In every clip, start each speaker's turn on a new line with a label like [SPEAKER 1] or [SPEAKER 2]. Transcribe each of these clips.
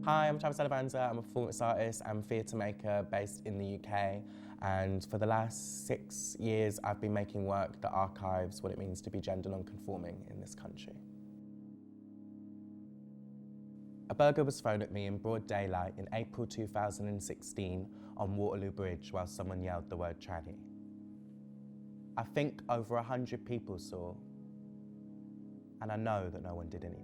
[SPEAKER 1] Hi, I'm Travis Alabanza. I'm a performance artist and theatre maker based in the UK. And for the last 6 years, I've been making work that archives what it means to be gender non-conforming in this country. A burger was thrown at me in broad daylight in April 2016 on Waterloo Bridge while someone yelled the word tranny. I think over 100 people saw, and I know that no one did anything.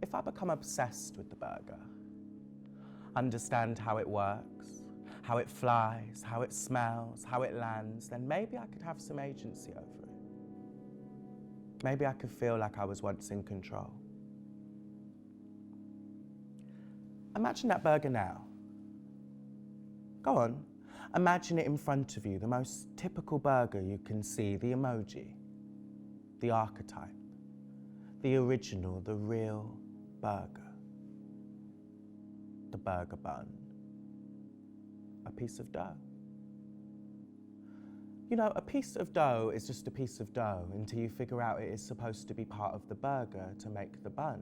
[SPEAKER 1] If I become obsessed with the burger, understand how it works, how it flies, how it smells, how it lands, then maybe I could have some agency over it. Maybe I could feel like I was once in control. Imagine that burger now. Go on, imagine it in front of you, the most typical burger you can see, the emoji, the archetype, the original, the real burger, the burger bun, a piece of dough. You know, a piece of dough is just a piece of dough until you figure out it is supposed to be part of the burger to make the bun.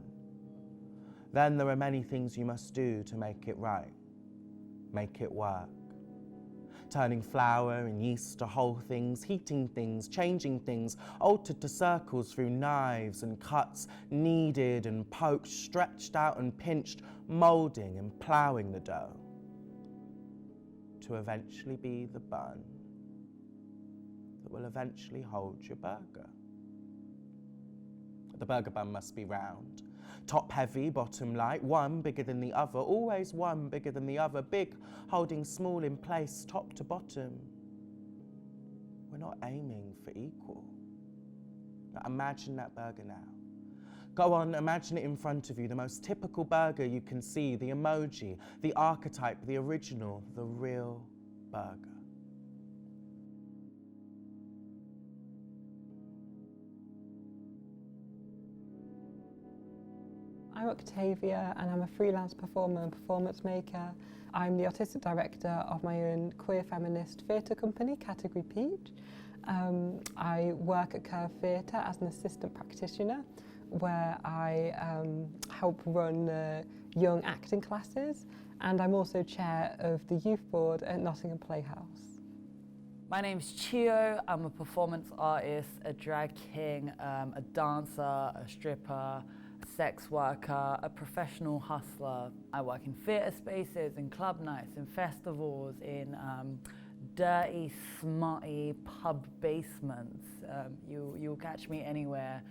[SPEAKER 1] Then there are many things you must do to make it right, make it work. Turning flour and yeast to whole things, heating things, changing things, altered to circles through knives and cuts, kneaded and poked, stretched out and pinched, moulding and ploughing the dough, to eventually be the bun that will eventually hold your burger. The burger bun must be round, top heavy, bottom light, one bigger than the other, always one bigger than the other, big holding small in place, top to bottom. We're not aiming for equal. Now imagine that burger now. Go on, imagine it in front of you, the most typical burger you can see, the emoji, the archetype, the original, the real burger.
[SPEAKER 2] I'm Octavia and I'm a freelance performer and performance maker. I'm the artistic director of my own queer feminist theatre company, Category Peach. I work at Curve Theatre as an assistant practitioner where I help run young acting classes, and I'm also chair of the youth board at Nottingham Playhouse.
[SPEAKER 3] My name's CHIYO. I'm a performance artist, a drag king, a dancer, a stripper, sex worker, a professional hustler. I work in theatre spaces, in club nights, in festivals, in dirty, smutty pub basements. You'll catch me anywhere.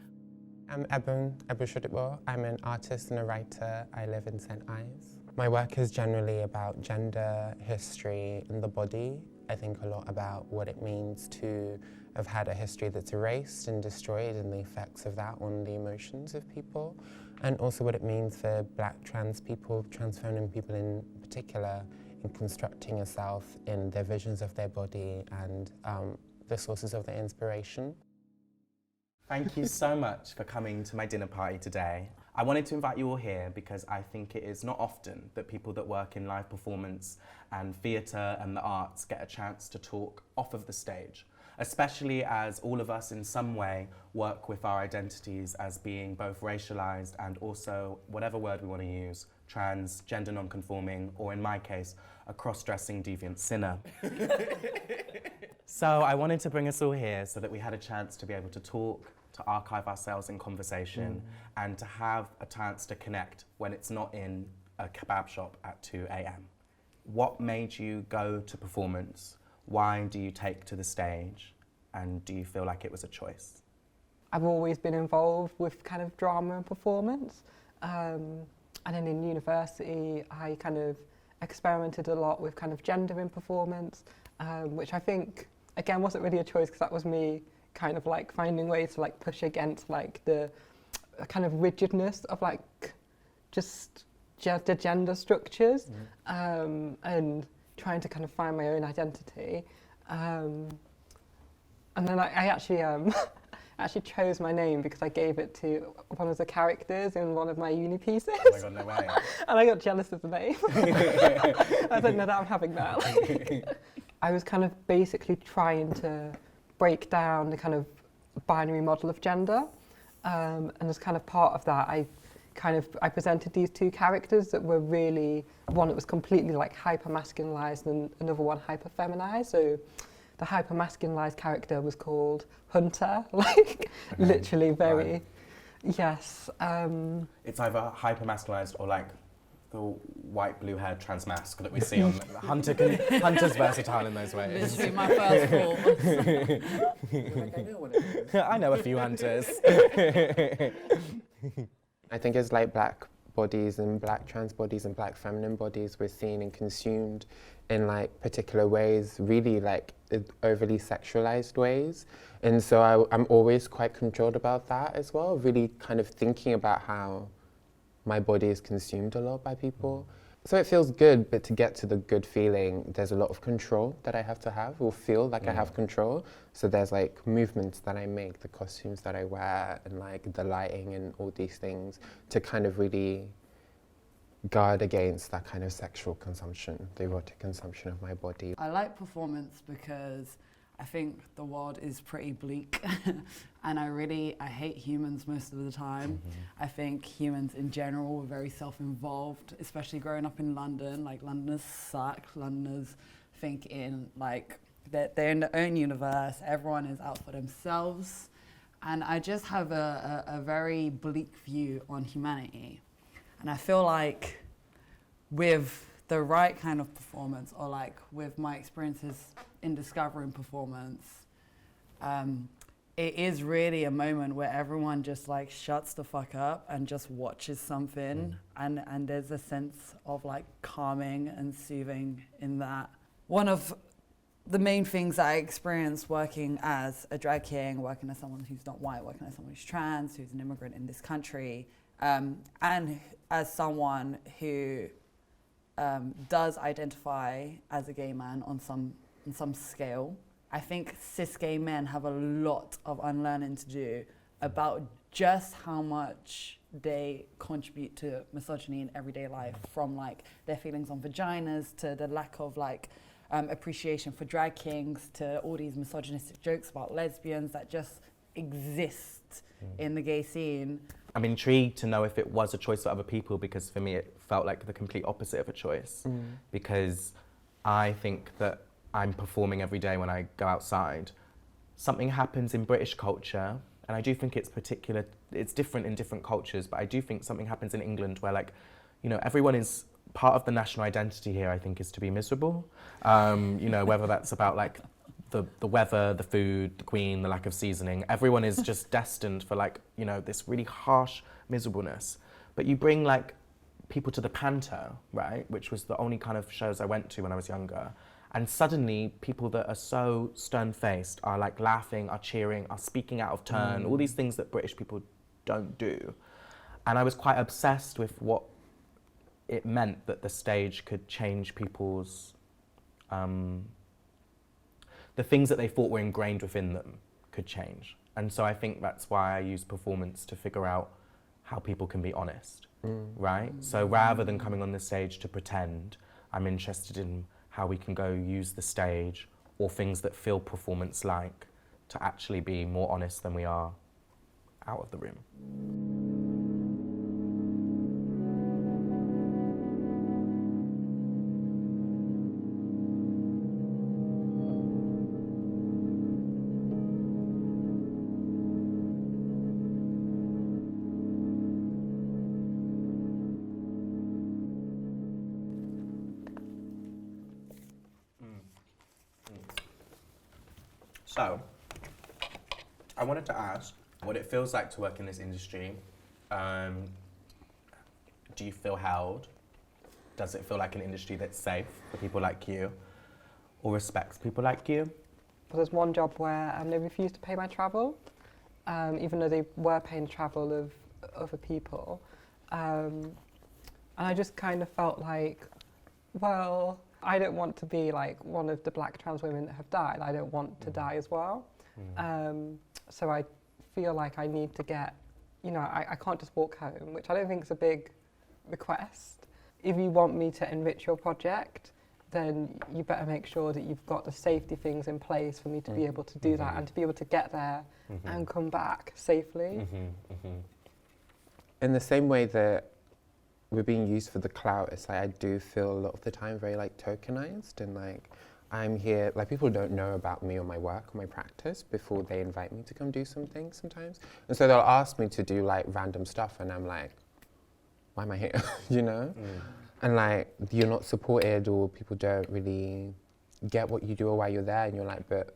[SPEAKER 4] I'm Ebun Sodipo. I'm an artist and a writer. I live in St. Ives. My work is generally about gender, history, and the body. I think a lot about what it means to have had a history that's erased and destroyed and the effects of that on the emotions of people, and also what it means for Black trans people, transphobia people in particular, in constructing yourself in their visions of their body and the sources of their inspiration.
[SPEAKER 1] Thank you so much for coming to my dinner party today. I wanted to invite you all here because I think it is not often that people that work in live performance and theatre and the arts get a chance to talk off of the stage, especially as all of us in some way work with our identities as being both racialised and also, whatever word we want to use, trans, gender non-conforming, or in my case, a cross-dressing deviant sinner. So I wanted to bring us all here so that we had a chance to be able to talk, to archive ourselves in conversation, and to have a chance to connect when it's not in a kebab shop at 2 a.m. What made you go to performance? Why do you take to the stage? And do you feel like it was a choice?
[SPEAKER 2] I've always been involved with kind of drama and performance. And then in university, I kind of experimented a lot with kind of gender in performance, which I think, again, wasn't really a choice because that was me kind of like finding ways to like push against like the kind of rigidness of like just the gender structures, and trying to kind of find my own identity. And then I actually actually chose my name because I gave it to one of the characters in one of my uni pieces.
[SPEAKER 1] Oh my God, no way.
[SPEAKER 2] And I got jealous of the name. I said, no, I'm having that. I was kind of basically trying to break down the kind of binary model of gender. And as kind of part of that, I I presented these two characters that were really, one that was completely like hyper-masculinized and another one hyper-feminized. So the hyper-masculinized character was called Hunter, like literally very,
[SPEAKER 1] right.
[SPEAKER 2] Yes.
[SPEAKER 1] It's either hyper-masculinized or like the white blue-haired trans mask that we see on Hunter's versatile in those ways.
[SPEAKER 3] Literally my first thought.
[SPEAKER 1] I know a few hunters.
[SPEAKER 4] I think it's like black bodies and black trans bodies and black feminine bodies were seen and consumed in like particular ways, really like overly sexualized ways. And so I'm always quite controlled about that as well, really kind of thinking about how my body is consumed a lot by people. So it feels good, but to get to the good feeling, there's a lot of control that I have to have, or feel like I have control. So there's like movements that I make, the costumes that I wear, and like the lighting and all these things to kind of really guard against that kind of sexual consumption, the erotic consumption of my body.
[SPEAKER 3] I like performance because I think the world is pretty bleak and I hate humans most of the time. I think humans in general are very self-involved, especially growing up in London. Like Londoners suck, Londoners think in like they're in their own universe, everyone is out for themselves. And I just have a very bleak view on humanity. And I feel like with the right kind of performance, or like with my experiences in discovering performance, it is really a moment where everyone just like shuts the fuck up and just watches something, and there's a sense of like calming and soothing in that. One of the main things I experienced working as a drag king, working as someone who's not white, working as someone who's trans, who's an immigrant in this country, and as someone who does identify as a gay man on some scale, I think cis gay men have a lot of unlearning to do about just how much they contribute to misogyny in everyday life, from like their feelings on vaginas to the lack of like appreciation for drag kings to all these misogynistic jokes about lesbians that just exist in the gay scene.
[SPEAKER 1] I'm intrigued to know if it was a choice for other people, because for me it felt like the complete opposite of a choice. Because I think that I'm performing every day when I go outside. Something happens in British culture, and I do think it's different in different cultures, but I do think something happens in England where, like, you know, everyone is, part of the national identity here, I think, is to be miserable. You know, whether that's about like the weather, the food, the queen, the lack of seasoning, everyone is just destined for like, you know, this really harsh miserableness. But you bring like people to the Panto, right, which was the only kind of shows I went to when I was younger, and suddenly people that are so stern-faced are like laughing, are cheering, are speaking out of turn, all these things that British people don't do. And I was quite obsessed with what it meant that the stage could change people's, the things that they thought were ingrained within them could change. And so I think that's why I use performance to figure out how people can be honest, right? So rather than coming on the stage to pretend, I'm interested in how we can go use the stage or things that feel performance-like to actually be more honest than we are out of the room. So, I wanted to ask what it feels like to work in this industry. Do you feel held? Does it feel like an industry that's safe for people like you, or respects people like you?
[SPEAKER 2] There's one job where they refused to pay my travel, even though they were paying travel of other people. And I just kind of felt like, well, I don't want to be like one of the black trans women that have died. I don't want to die as well. So I feel like I need to get, you know, I can't just walk home, which I don't think is a big request. If you want me to enrich your project, then you better make sure that you've got the safety things in place for me to be able to do that and to be able to get there and come back safely.
[SPEAKER 4] in the same way that we're being used for the clout, it's like I do feel a lot of the time very like tokenized, and like I'm here, like people don't know about me or my work or my practice before they invite me to come do something sometimes. And so they'll ask me to do like random stuff and I'm like, why am I here, you know? And like, you're not supported or people don't really get what you do or why you're there, and you're like, but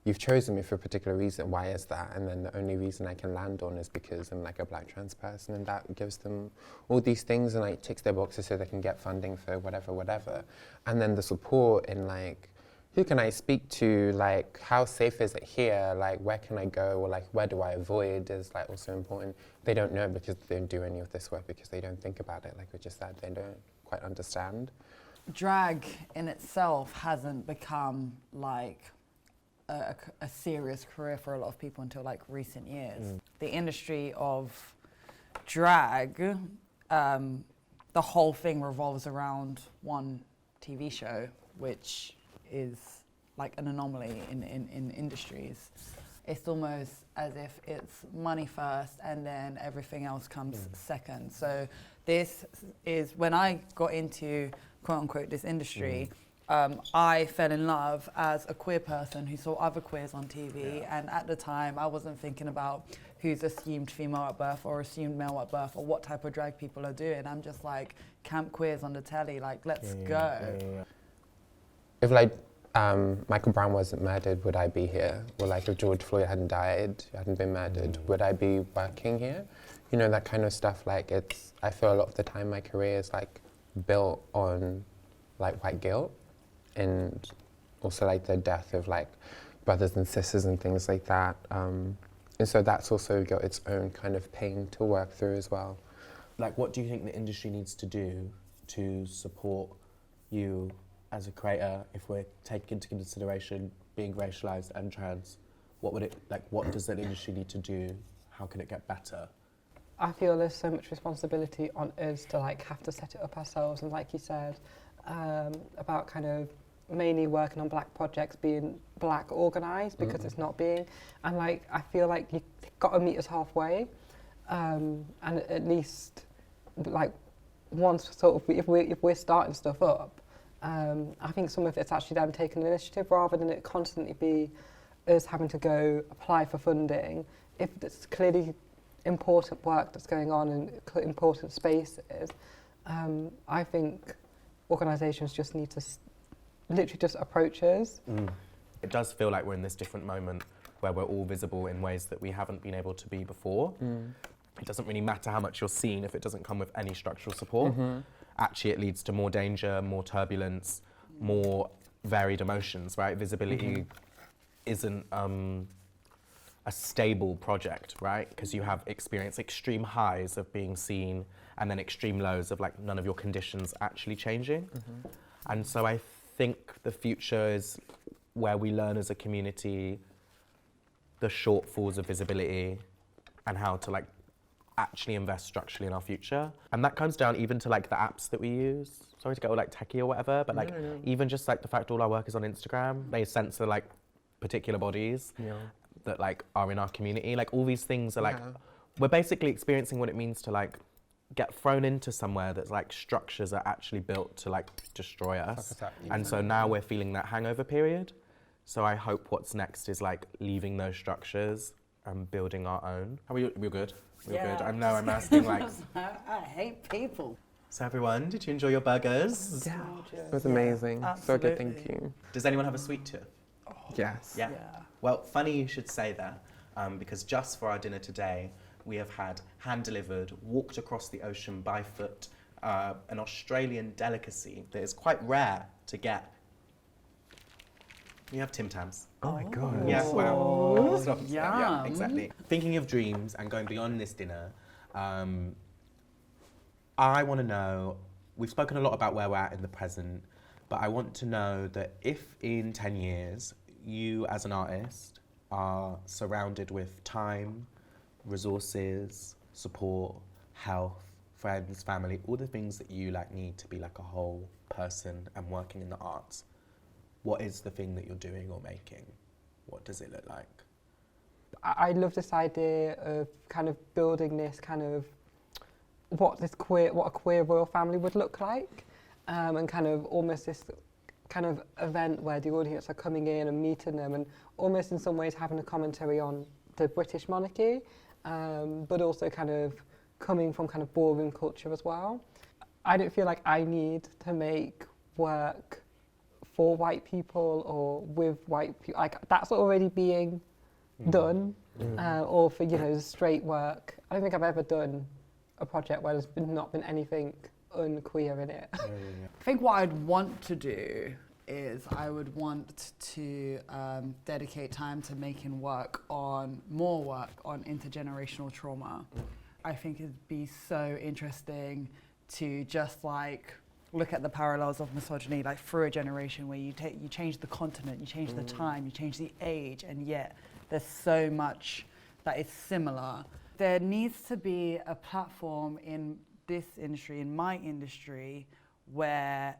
[SPEAKER 4] you've chosen me for a particular reason, why is that? And then the only reason I can land on is because I'm like a black trans person, and that gives them all these things and like ticks their boxes so they can get funding for whatever. And then the support in like, who can I speak to, like how safe is it here, like where can I go, or like where do I avoid is like also important. They don't know because they don't do any of this work, because they don't think about it, like we just said, they don't quite understand.
[SPEAKER 3] Drag in itself hasn't become like a serious career for a lot of people until like recent years. The industry of drag, the whole thing revolves around one TV show, which is like an anomaly in industries. It's almost as if it's money first and then everything else comes second. So this is, when I got into quote unquote this industry, I fell in love as a queer person who saw other queers on TV, and at the time I wasn't thinking about who's assumed female at birth or assumed male at birth or what type of drag people are doing. I'm just like, camp queers on the telly, like let's go.
[SPEAKER 4] If like Michael Brown wasn't murdered, would I be here? Or like if George Floyd hadn't died, hadn't been murdered, would I be working here? You know, that kind of stuff. Like it's, I feel a lot of the time my career is like built on like white guilt, and also like the death of like brothers and sisters and things like that. And so that's also got its own kind of pain to work through as well.
[SPEAKER 1] Like, what do you think the industry needs to do to support you as a creator, if we're taking into consideration being racialized and trans? What would it, like, what does that industry need to do? How can it get better?
[SPEAKER 2] I feel there's so much responsibility on us to like have to set it up ourselves, and like you said, about kind of mainly working on black projects being black organised, because it's not being, and like I feel like you've got to meet us halfway, and at least like once sort of if we're starting stuff up, I think some of it's actually them taking the initiative rather than it constantly be us having to go apply for funding. If it's clearly important work that's going on in important spaces, I think organisations just need to literally just approach us.
[SPEAKER 1] It does feel like we're in this different moment where we're all visible in ways that we haven't been able to be before. It doesn't really matter how much you're seen if it doesn't come with any structural support. Actually, it leads to more danger, more turbulence, more varied emotions, right? Visibility isn't a stable project, right? Because you have experienced extreme highs of being seen and then extreme lows of like none of your conditions actually changing. And so I think the future is where we learn as a community the shortfalls of visibility and how to like actually invest structurally in our future. And that comes down even to like the apps that we use. Sorry to get all like techie or whatever, but like even just like the fact all our work is on Instagram, they censor like particular bodies that like are in our community. Like all these things are like, we're basically experiencing what it means to like get thrown into somewhere that's like structures are actually built to like destroy us. And so now we're feeling that hangover period. So I hope what's next is like leaving those structures and building our own. How are you? We're good. We're good. I know I'm asking like.
[SPEAKER 3] I hate people.
[SPEAKER 1] So everyone, did you enjoy your burgers?
[SPEAKER 2] Yeah,
[SPEAKER 4] It was amazing. So good, thank you.
[SPEAKER 1] Does anyone have a sweet tooth?
[SPEAKER 4] Yes.
[SPEAKER 1] Yeah. Well, funny you should say that, because just for our dinner today, we have had hand-delivered, walked across the ocean by foot, an Australian delicacy that is quite rare to get. We have Tim Tams.
[SPEAKER 4] Oh my God.
[SPEAKER 1] Yeah, wow.
[SPEAKER 3] Yum.
[SPEAKER 1] Yeah, exactly. Thinking of dreams and going beyond this dinner, I want to know, we've spoken a lot about where we're at in the present, but I want to know that if in 10 years, you as an artist are surrounded with time, resources, support, health, friends, family, all the things that you like need to be like a whole person and working in the arts, what is the thing that you're doing or making? What does it look like?
[SPEAKER 2] I love this idea of kind of building this kind of what a queer royal family would look like, and kind of almost this kind of event where the audience are coming in and meeting them, and almost in some ways having a commentary on the British monarchy, but also kind of coming from kind of ballroom culture as well. I don't feel like I need to make work for white people or with white people. Like, that's already being done, or for, you know, straight work. I don't think I've ever done a project where there's not been anything unqueer in it.
[SPEAKER 3] I think what I'd want to do is I would want to dedicate time to making more work on intergenerational trauma. I think it'd be so interesting to just like look at the parallels of misogyny like through a generation, where you change the continent, you change the time, you change the age, and yet there's so much that is similar. There needs to be a platform in this industry, in my industry, where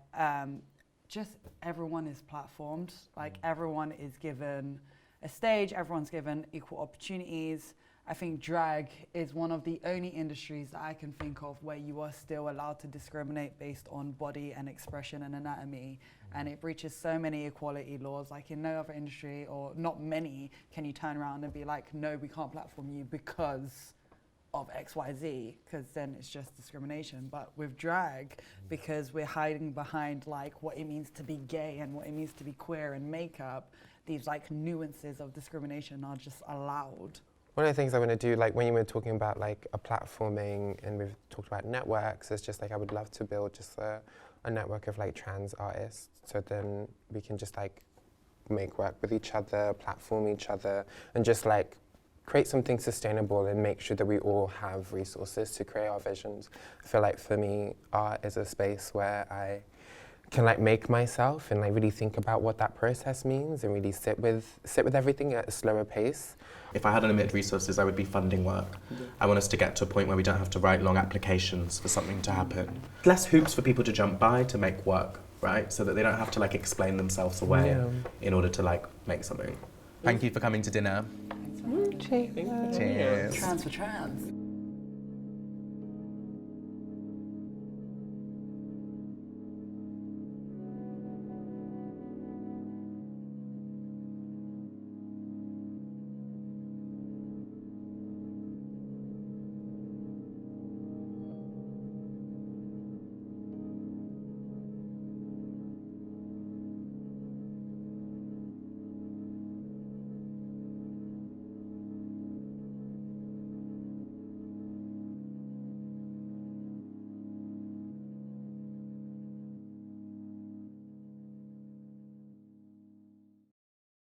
[SPEAKER 3] just everyone is platformed, like everyone is given a stage, everyone's given equal opportunities. I think drag is one of the only industries that I can think of where you are still allowed to discriminate based on body and expression and anatomy, and it breaches so many equality laws. Like in no other industry, or not many, can you turn around and be like, no, we can't platform you because of XYZ, because then it's just discrimination. But with drag, because we're hiding behind like what it means to be gay and what it means to be queer and makeup, these like nuances of discrimination are just allowed.
[SPEAKER 4] One of the things I want to do, like when you were talking about like a platforming, and we've talked about networks, it's just like I would love to build just a network of like trans artists, so then we can just like make work with each other, platform each other, and just like create something sustainable and make sure that we all have resources to create our visions. I feel like for me, art is a space where I can like make myself and like really think about what that process means, and really sit with everything at a slower pace.
[SPEAKER 1] If I had unlimited resources, I would be funding work. I want us to get to a point where we don't have to write long applications for something to happen. Less hoops for people to jump by to make work, right? So that they don't have to like explain themselves away in order to like make something. Thank you for coming to dinner.
[SPEAKER 2] Cheers.
[SPEAKER 1] Cheers.
[SPEAKER 3] Trans for trans.